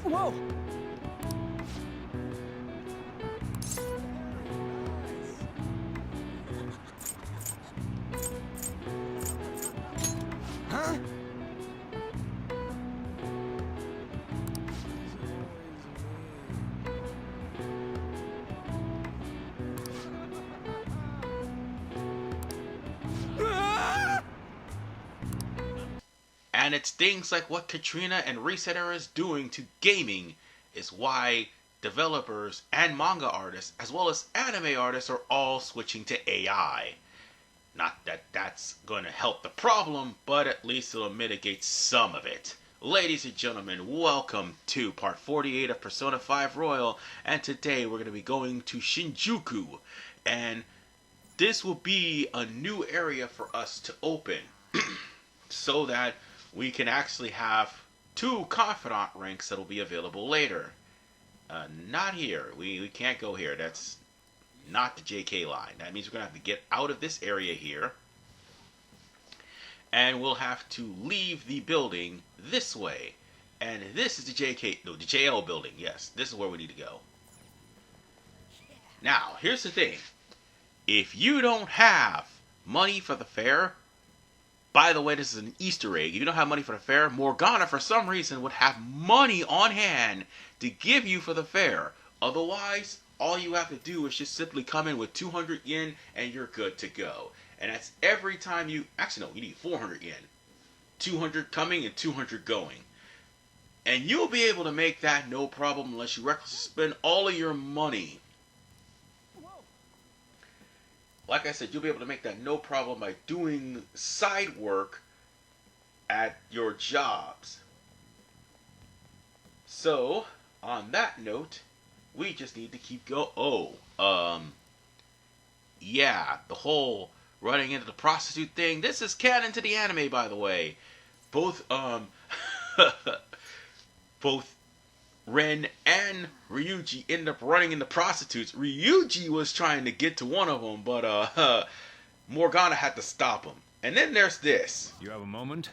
Whoa! Huh? And it's things like what Katrina and Reset Era is doing to gaming is why developers and manga artists, as well as anime artists, are all switching to AI. Not that that's going to help the problem, but at least it'll mitigate some of it. Ladies and gentlemen, welcome to part 48 of Persona 5 Royal, and today we're going to be going to Shinjuku, and this will be a new area for us to open, so that we can actually have 2 confidant ranks that will be available later. Not here. We can't go here. That's not the JK line. That means we're going to have to get out of this area here. And we'll have to leave the building this way. And this is the the JL building. Yes, this is where we need to go. Now, here's the thing. If you don't have money for the fare, by the way, this is an Easter egg. If you don't have money for the fare, Morgana, for some reason, would have money on hand to give you for the fare. Otherwise, all you have to do is just simply come in with 200 yen and you're good to go. And that's every time you... Actually, no, you need 400 yen. 200 coming and 200 going. And you'll be able to make that no problem unless you recklessly spend all of your money. Like I said, you'll be able to make that no problem by doing side work at your jobs. So, on that note, we just need to keep going. Yeah, the whole running into the prostitute thing, this is canon to the anime, by the way. Both, both Ren and Ryuji end up running into prostitutes. Ryuji was trying to get to one of them, but Morgana had to stop him. And then there's this. You have a moment?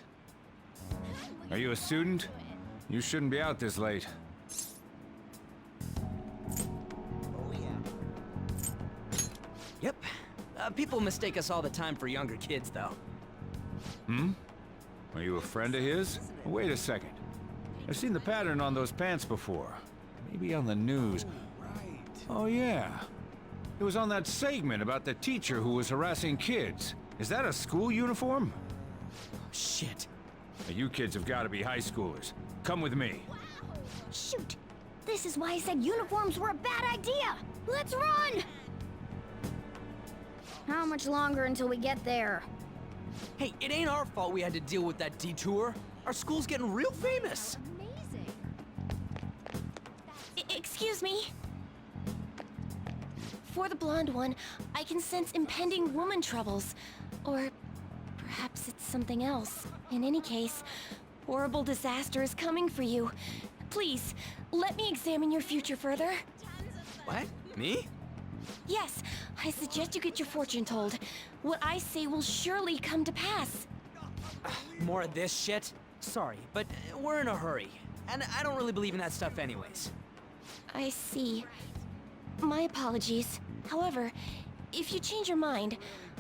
Are you a student? You shouldn't be out this late. Yep. People mistake us all the time for younger kids, though. Hmm? Are you a friend of his? Wait a second. I've seen the pattern on those pants before. Maybe on the news. Oh, yeah. It was on that segment about the teacher who was harassing kids. Is that a school uniform? Shit. Now, you kids have got to be high schoolers. Come with me. Shoot! This is why I said uniforms were a bad idea! Let's run! How much longer until we get there? Hey, it ain't our fault we had to deal with that detour. Our school's getting real famous. Amazing. Excuse me? For the blonde one, I can sense impending woman troubles. Or perhaps it's something else. In any case, horrible disaster is coming for you. Please, let me examine your future further. What? Me? Yes, I suggest you get your fortune told. What I say will surely come to pass. More of this shit? Sorry, but we're in a hurry. And I don't really believe in that stuff anyways. I see. My apologies. However, if you change your mind,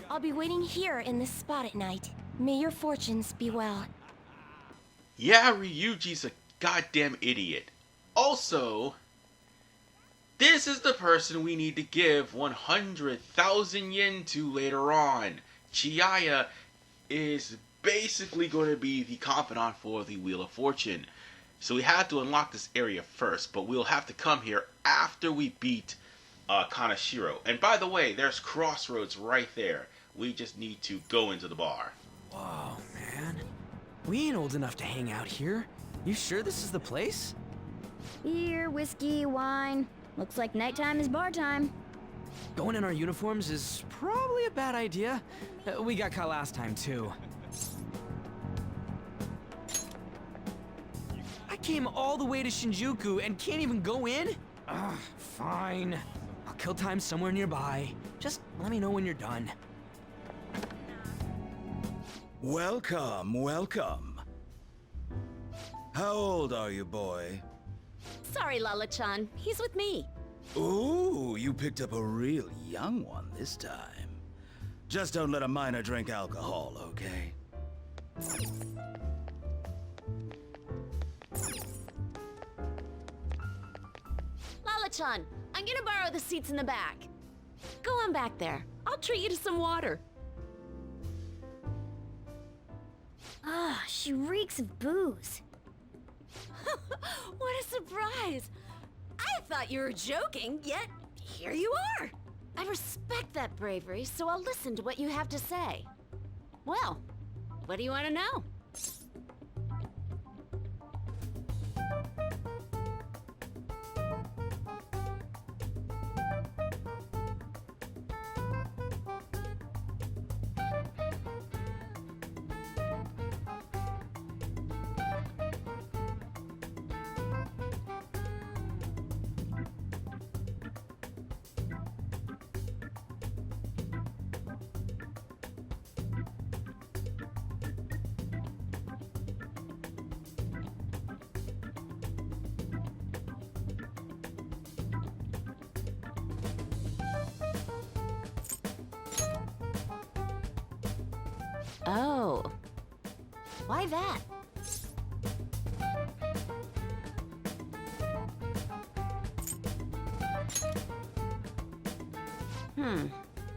I'll be waiting here in this spot at night. May your fortunes be well. Yeah, Ryuji's a goddamn idiot. Also, this is the person we need to give 100,000 yen to later on. Chihaya is basically going to be the confidant for the Wheel of Fortune. So we have to unlock this area first, but we'll have to come here after we beat Kaneshiro. And by the way, there's Crossroads right there. We just need to go into the bar. Whoa, man. We ain't old enough to hang out here. You sure this is the place? Beer, whiskey, wine. Looks like nighttime is bar time. Going in our uniforms is probably a bad idea. We got caught last time, too. I came all the way to Shinjuku and can't even go in? Ugh, fine. I'll kill time somewhere nearby. Just let me know when you're done. Welcome, welcome. How old are you, boy? Sorry, Lala-chan. He's with me. Ooh, you picked up a real young one this time. Just don't let a minor drink alcohol, okay? Lala-chan, I'm gonna borrow the seats in the back. Go on back there. I'll treat you to some water. Ah, she reeks of booze. What a surprise! I thought you were joking, yet here you are! I respect that bravery, so I'll listen to what you have to say. Well, what do you want to know? Oh. Why that?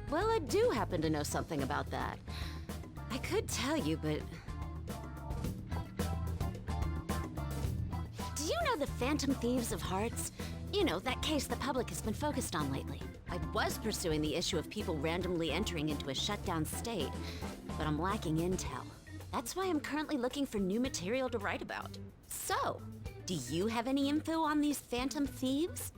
Well, I do happen to know something about that. I could tell you, but... Do you know the Phantom Thieves of Hearts? You know, that case the public has been focused on lately. I was pursuing the issue of people randomly entering into a shutdown state, but I'm lacking intel. That's why I'm currently looking for new material to write about. So, do you have any info on these Phantom Thieves?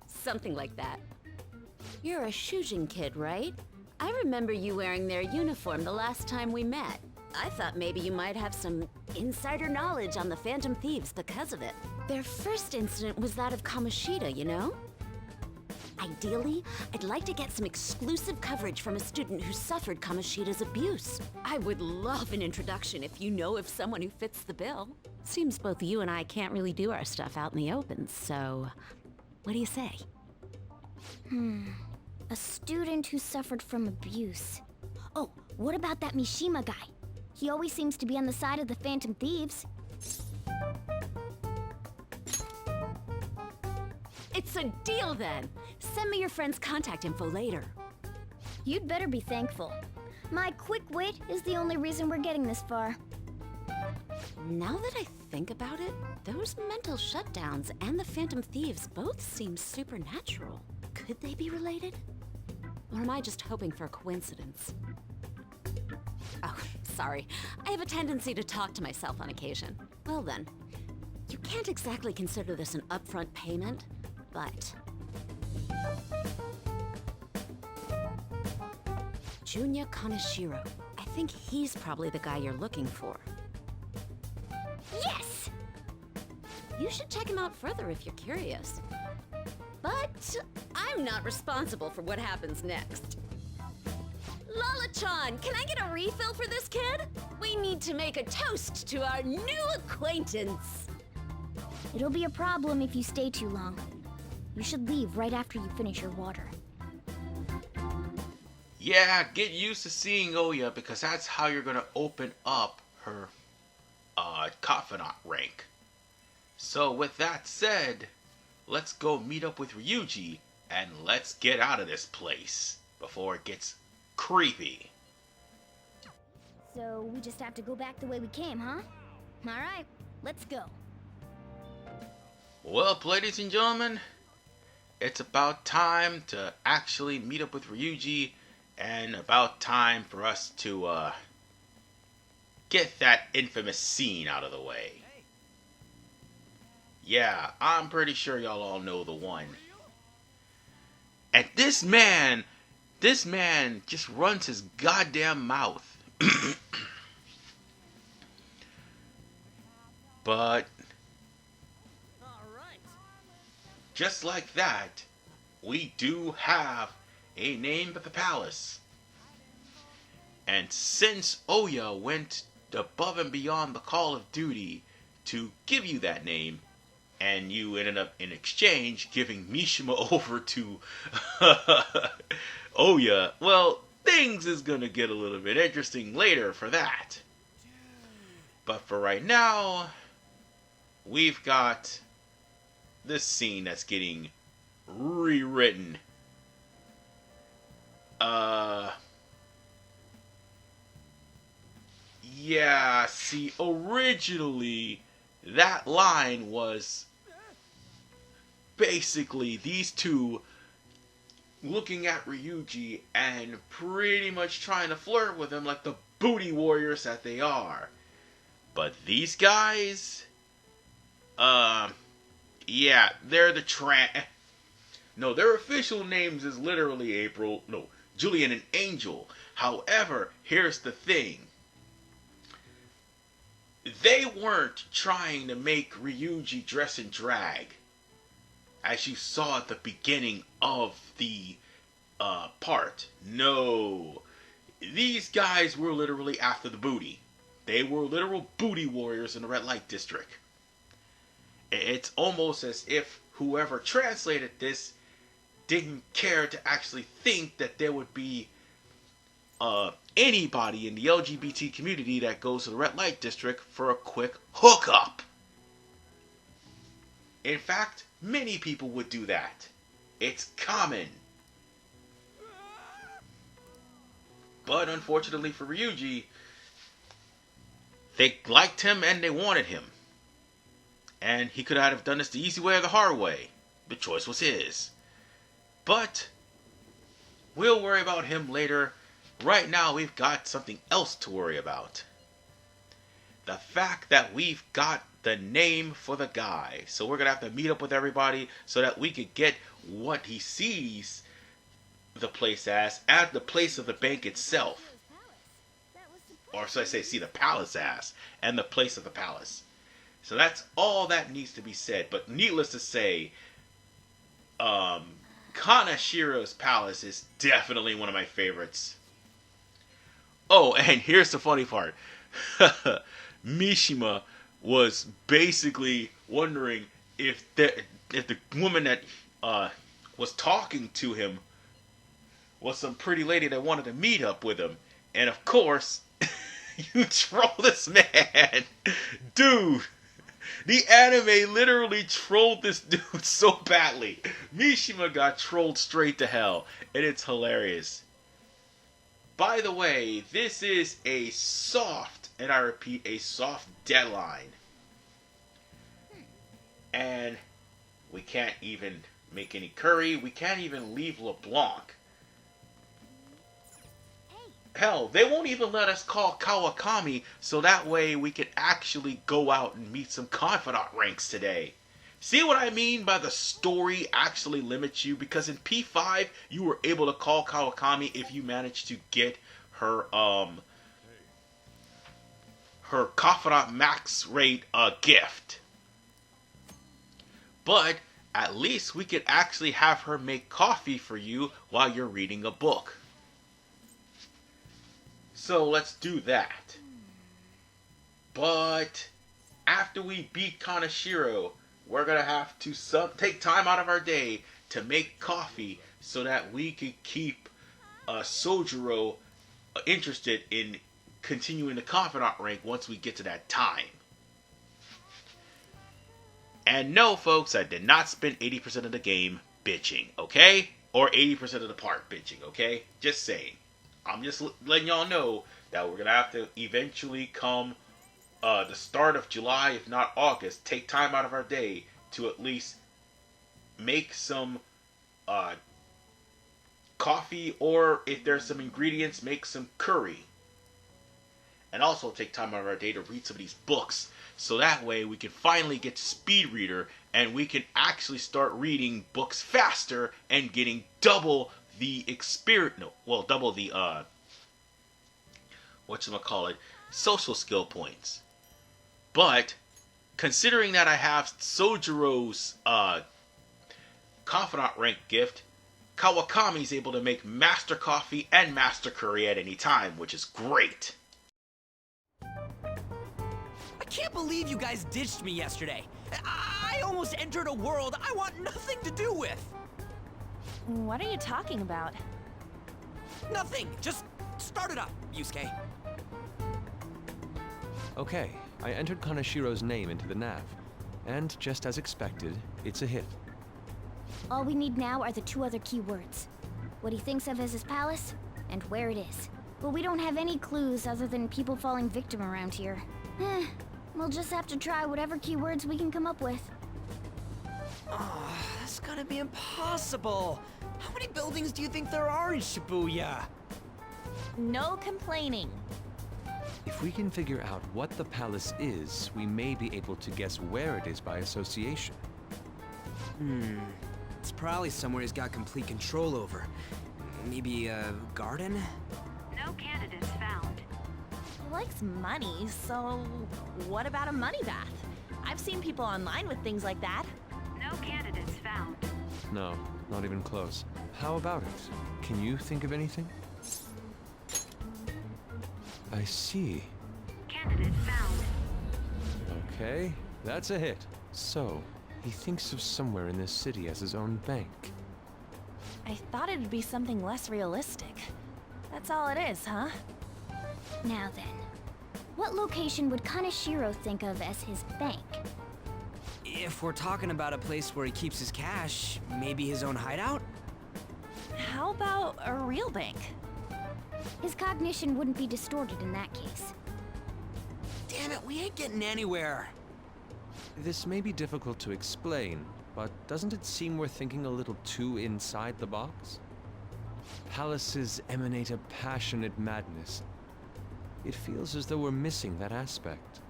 Something like that. You're a Shujin kid, right? I remember you wearing their uniform the last time we met. I thought maybe you might have some insider knowledge on the Phantom Thieves because of it. Their first incident was that of Kamoshida, you know? Ideally, I'd like to get some exclusive coverage from a student who suffered Kamoshida's abuse. I would love an introduction if you know of someone who fits the bill. Seems both you and I can't really do our stuff out in the open, so what do you say? A student who suffered from abuse. Oh, what about that Mishima guy? He always seems to be on the side of the Phantom Thieves. It's a deal then! Send me your friend's contact info later. You'd better be thankful. My quick wit is the only reason we're getting this far. Now that I think about it, those mental shutdowns and the Phantom Thieves both seem supernatural. Could they be related? Or am I just hoping for a coincidence? Oh, sorry. I have a tendency to talk to myself on occasion. Well then, you can't exactly consider this an upfront payment, but... Junya Kaneshiro. I think he's probably the guy you're looking for. Yes! You should check him out further if you're curious. But I'm not responsible for what happens next. Lala-chan, can I get a refill for this kid? We need to make a toast to our new acquaintance. It'll be a problem if you stay too long. You should leave right after you finish your water. Yeah, get used to seeing Ohya because that's how you're gonna open up her confidant rank. So with that said, let's go meet up with Ryuji and let's get out of this place before it gets creepy. So we just have to go back the way we came, huh? Alright, let's go. Well, ladies and gentlemen, it's about time to actually meet up with Ryuji and about time for us to get that infamous scene out of the way. Yeah, I'm pretty sure y'all all know the one. And this man just runs his goddamn mouth. But just like that, we do have a name at the palace. And since Ohya went above and beyond the call of duty to give you that name, and you ended up in exchange giving Mishima over to Ohya, well, things is gonna get a little bit interesting later for that. But for right now, we've got this scene that's getting rewritten. Yeah, see, originally, that line was basically these two looking at Ryuji and pretty much trying to flirt with him like the booty warriors that they are. But these guys, yeah, they're the No, their official names is literally Julian and Angel. However, here's the thing. They weren't trying to make Ryuji dress in drag, as you saw at the beginning of the part. No. These guys were literally after the booty. They were literal booty warriors in the red light district. It's almost as if whoever translated this didn't care to actually think that there would be anybody in the LGBT community that goes to the red light district for a quick hookup. In fact, many people would do that. It's common. But unfortunately for Ryuji, they liked him and they wanted him. And he could have done this the easy way or the hard way. The choice was his. But we'll worry about him later. Right now, we've got something else to worry about. The fact that we've got the name for the guy. So we're going to have to meet up with everybody so that we could get what he sees the place as at the place of the bank itself. Or so I say, see the palace as, and the place of the palace. So that's all that needs to be said. But needless to say, Kaneshiro's palace is definitely one of my favorites. Oh, and here's the funny part. Mishima was basically wondering if the woman that was talking to him was some pretty lady that wanted to meet up with him. And of course, you troll this man. Dude, the anime literally trolled this dude so badly. Mishima got trolled straight to hell, and it's hilarious. By the way, this is a soft, and I repeat, a soft deadline. And we can't even make any curry. We can't even leave LeBlanc. Hell, they won't even let us call Kawakami, so that way we can actually go out and meet some confidant ranks today. See what I mean by the story actually limits you? Because in P5, you were able to call Kawakami if you managed to get her confidant max rate gift. But at least we could actually have her make coffee for you while you're reading a book. So let's do that. But after we beat Kaneshiro, we're going to have to take time out of our day to make coffee so that we could keep Sojiro interested in continuing the confidant rank once we get to that time. And no, folks, I did not spend 80% of the game bitching, okay? Or 80% of the part bitching, okay? Just saying. I'm just letting y'all know that we're going to have to eventually come the start of July, if not August, take time out of our day to at least make some coffee, or if there's some ingredients, make some curry. And also take time out of our day to read some of these books. So that way we can finally get to Speed Reader and we can actually start reading books faster and getting double the experience, double the, social skill points. But, considering that I have Sojiro's confidant rank gift, Kawakami's able to make master coffee and master curry at any time, which is great. I can't believe you guys ditched me yesterday. I almost entered a world I want nothing to do with. What are you talking about? Nothing. Just start it up, Yusuke. Okay, I entered Kaneshiro's name into the nav. And just as expected, it's a hit. All we need now are the two other keywords. What he thinks of as his palace, and where it is. But we don't have any clues other than people falling victim around here. We'll just have to try whatever keywords we can come up with. Oh, that's gonna be impossible. How many buildings do you think there are in Shibuya? No complaining. If we can figure out what the palace is, we may be able to guess where it is by association. It's probably somewhere he's got complete control over. Maybe a garden? No candidates found. He likes money, so what about a money bath? I've seen people online with things like that. No candidates found. No, not even close. How about it? Can you think of anything? I see. Candidate found. Okay, that's a hit. So, he thinks of somewhere in this city as his own bank. I thought it'd be something less realistic. That's all it is, huh? Now then, what location would Kaneshiro think of as his bank? If we're talking about a place where he keeps his cash, maybe his own hideout? How about a real bank? His cognition wouldn't be distorted in that case. Damn it, we ain't getting anywhere. This may be difficult to explain, but doesn't it seem we're thinking a little too inside the box? Palaces emanate a passionate madness. It feels as though we're missing that aspect.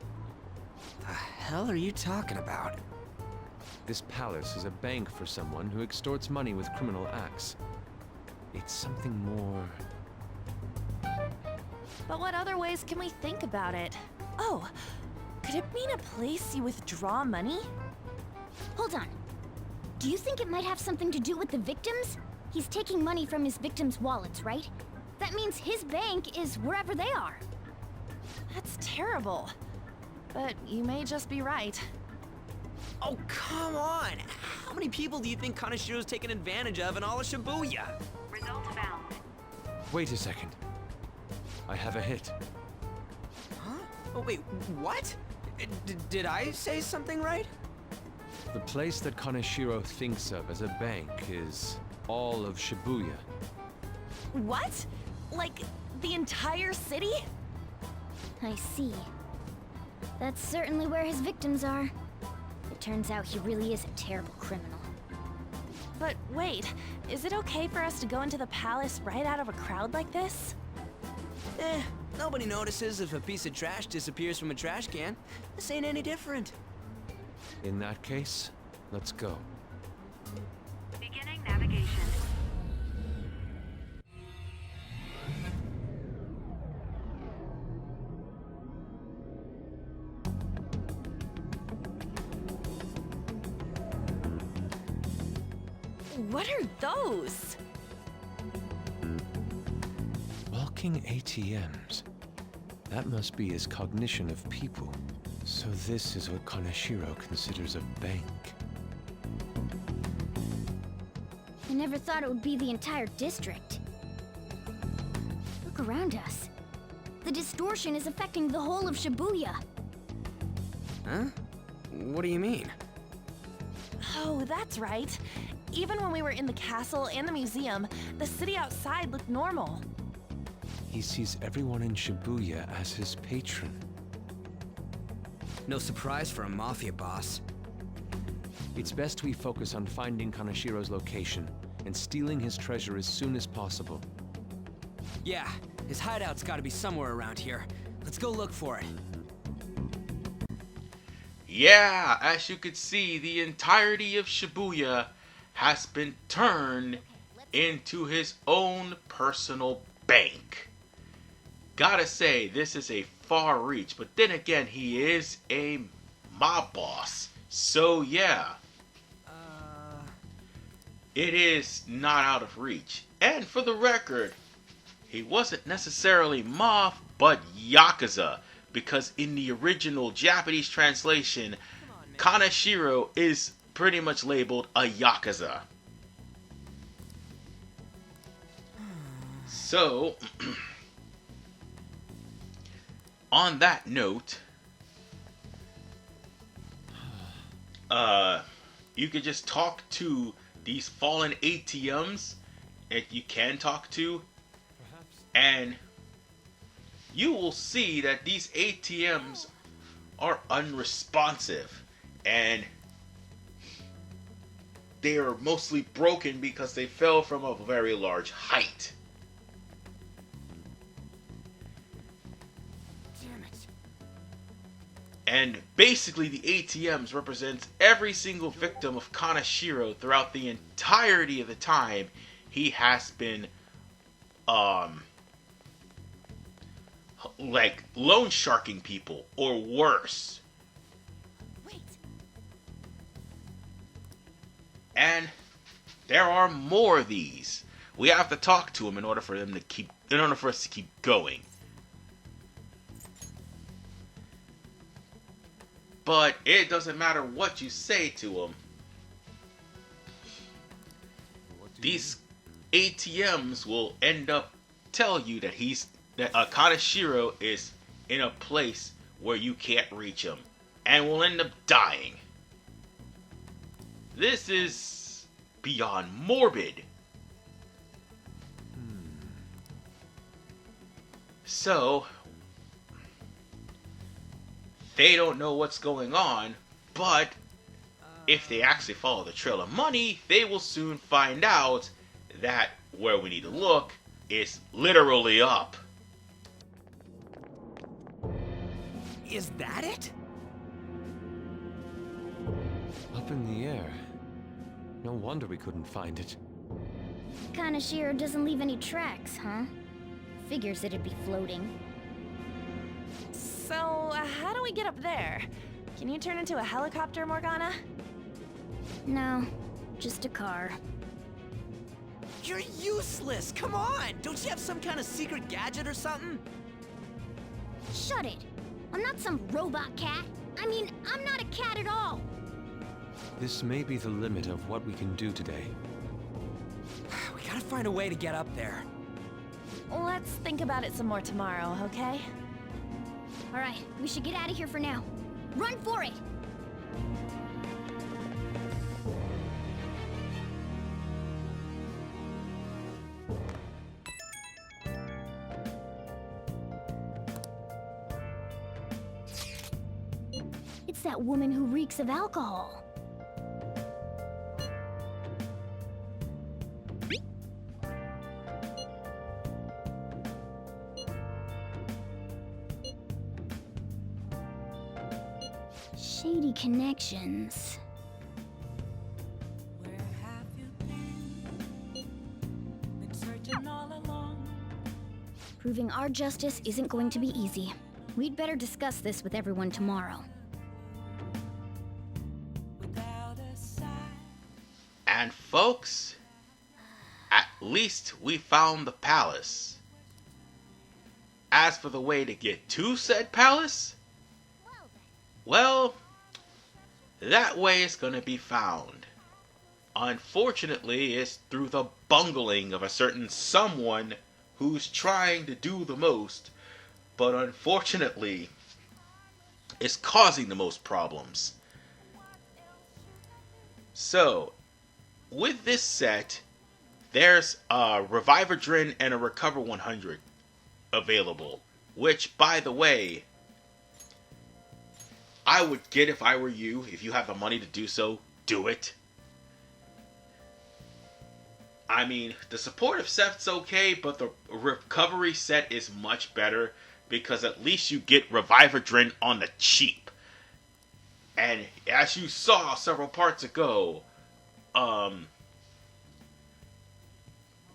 The hell are you talking about? This palace is a bank for someone who extorts money with criminal acts. It's something more... But what other ways can we think about it? Oh, could it mean a place you withdraw money? Hold on. Do you think it might have something to do with the victims? He's taking money from his victims' wallets, right? That means his bank is wherever they are. That's terrible. But you may just be right. Oh, come on! How many people do you think Kaneshiro's taken advantage of in all of Shibuya? Result found. Wait a second. I have a hit. Huh? Oh, wait, what? Did I say something right? The place that Kaneshiro thinks of as a bank is all of Shibuya. What? Like, the entire city? I see. That's certainly where his victims are. It turns out he really is a terrible criminal. But wait, is it okay for us to go into the palace right out of a crowd like this? Nobody notices if a piece of trash disappears from a trash can. This ain't any different. In that case, let's go. Beginning navigation. What are those? Walking ATMs. That must be his cognition of people. So this is what Kaneshiro considers a bank. I never thought it would be the entire district. Look around us. The distortion is affecting the whole of Shibuya. Huh? What do you mean? Oh, that's right. Even when we were in the castle and the museum, the city outside looked normal. He sees everyone in Shibuya as his patron. No surprise for a mafia boss. It's best we focus on finding Kaneshiro's location and stealing his treasure as soon as possible. Yeah, his hideout's gotta be somewhere around here. Let's go look for it. Yeah, as you can see, the entirety of Shibuya has been turned into his own personal bank. Gotta say, this is a far reach, but then again, he is a mob boss. So yeah. it is not out of reach. And for the record, he wasn't necessarily mob, but yakuza, because in the original Japanese translation, Kaneshiro is pretty much labeled a yakuza. So, on that note, you could just talk to these fallen ATMs that you can talk to, and you will see that these ATMs are unresponsive, and they are mostly broken because they fell from a very large height. And basically the ATMs represents every single victim of Kaneshiro throughout the entirety of the time he has been like loan sharking people or worse. Wait. And there are more of these. We have to talk to them in order for us to keep going. But it doesn't matter what you say to him. These ATMs will end up tell you that Kaneshiro is in a place where you can't reach him, and will end up dying. This is beyond morbid. So, they don't know what's going on, but if they actually follow the trail of money, they will soon find out that where we need to look is literally up. Is that it? Up in the air. No wonder we couldn't find it. Kaneshiro doesn't leave any tracks, huh? Figures it'd be floating. So, how do we get up there? Can you turn into a helicopter, Morgana? No, just a car. You're useless! Come on! Don't you have some kind of secret gadget or something? Shut it! I'm not some robot cat. I mean, I'm not a cat at all. This may be the limit of what we can do today. We gotta find a way to get up there. Let's think about it some more tomorrow, okay? Alright, we should get out of here for now. Run for it! It's that woman who reeks of alcohol. Shady connections. Where have you been? Been searching all along. Proving our justice isn't going to be easy. We'd better discuss this with everyone tomorrow. Without a sign. And folks, at least we found the palace. As for the way to get to said palace, well, that way is gonna be found. Unfortunately, it's through the bungling of a certain someone who's trying to do the most, but unfortunately, is causing the most problems. So, with this set, there's a Reviver Drin and a Recover 100 available, which, by the way, I would get if I were you. If you have the money to do so, do it. I mean, the supportive set's okay, but the recovery set is much better because at least you get Reviver Drin on the cheap. And as you saw several parts ago,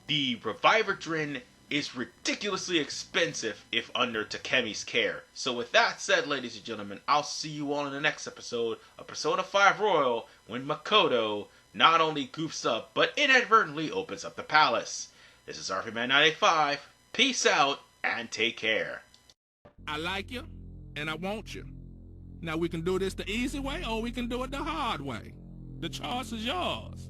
the Reviver Drin is ridiculously expensive if under Takemi's care. So with that said, ladies and gentlemen, I'll see you all in the next episode of Persona 5 Royal when Makoto not only goofs up, but inadvertently opens up the palace. This is RFman985. Peace out, and take care. I like you, and I want you. Now we can do this the easy way, or we can do it the hard way. The choice is yours.